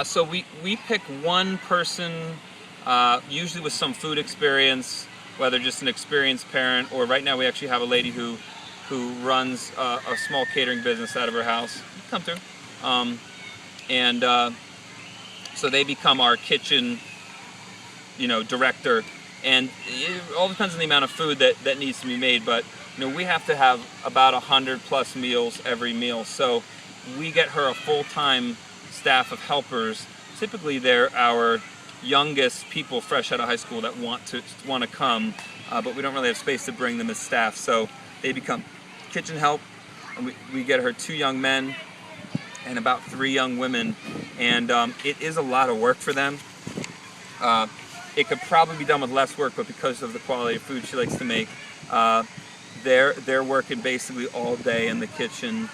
So we pick one person, usually with some food experience, whether just an experienced parent, or right now we actually have a lady who runs a small catering business out of her house. Come through. And so they become our kitchen, director. And it all depends on the amount of food that needs to be made, but we have to have about 100+ meals every meal. So we get her a full-time staff of helpers. Typically they're our youngest people fresh out of high school that want to come, but we don't really have space to bring them as staff. So they become kitchen help, and we get her 2 young men and about 3 young women, and it is a lot of work for them. It could probably be done with less work, but because of the quality of food she likes to make, they're working basically all day in the kitchen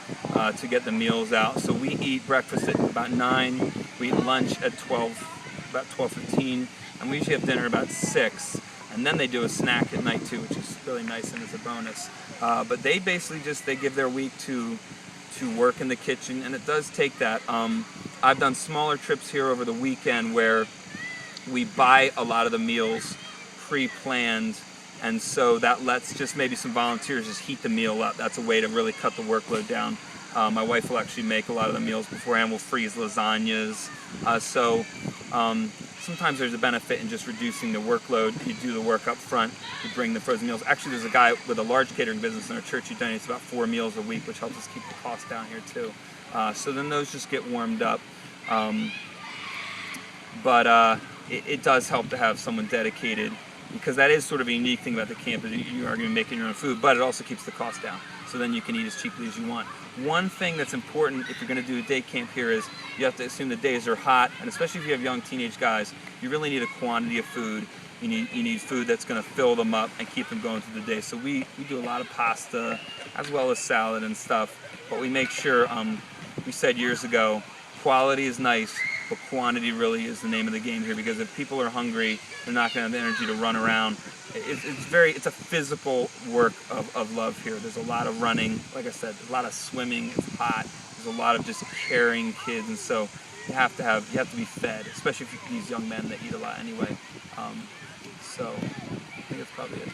to get the meals out. So we eat breakfast at about 9, we eat lunch at about 12:15, and we usually have dinner about 6. And then they do a snack at night too, which is really nice and is a bonus. But they basically they give their week to work in the kitchen, and it does take that. I've done smaller trips here over the weekend where we buy a lot of the meals pre-planned, and so that lets just maybe some volunteers just heat the meal up. That's a way to really cut the workload down. My wife will actually make a lot of the meals beforehand. We'll freeze lasagnas. Sometimes there's a benefit in just reducing the workload. You do the work up front, you bring the frozen meals. Actually, there's a guy with a large catering business in our church who donates about 4 meals a week, which helps us keep the cost down here too. So then those just get warmed up. It does help to have someone dedicated, because that is sort of a unique thing about the camp, is you are going to be making your own food, but it also keeps the cost down. So then you can eat as cheaply as you want. One thing that's important if you're going to do a day camp here is you have to assume the days are hot, and especially if you have young teenage guys, you really need a quantity of food. You need food that's going to fill them up and keep them going through the day. So we do a lot of pasta as well as salad and stuff, but we make sure, we said years ago, quality is nice, but quantity really is the name of the game here, because if people are hungry, they're not going to have the energy to run around. It's a physical work of love here. There's a lot of running, like I said, there's a lot of swimming, it's hot, there's a lot of just carrying kids, and so you have to be fed, especially for these young men that eat a lot anyway. So I think that's probably it.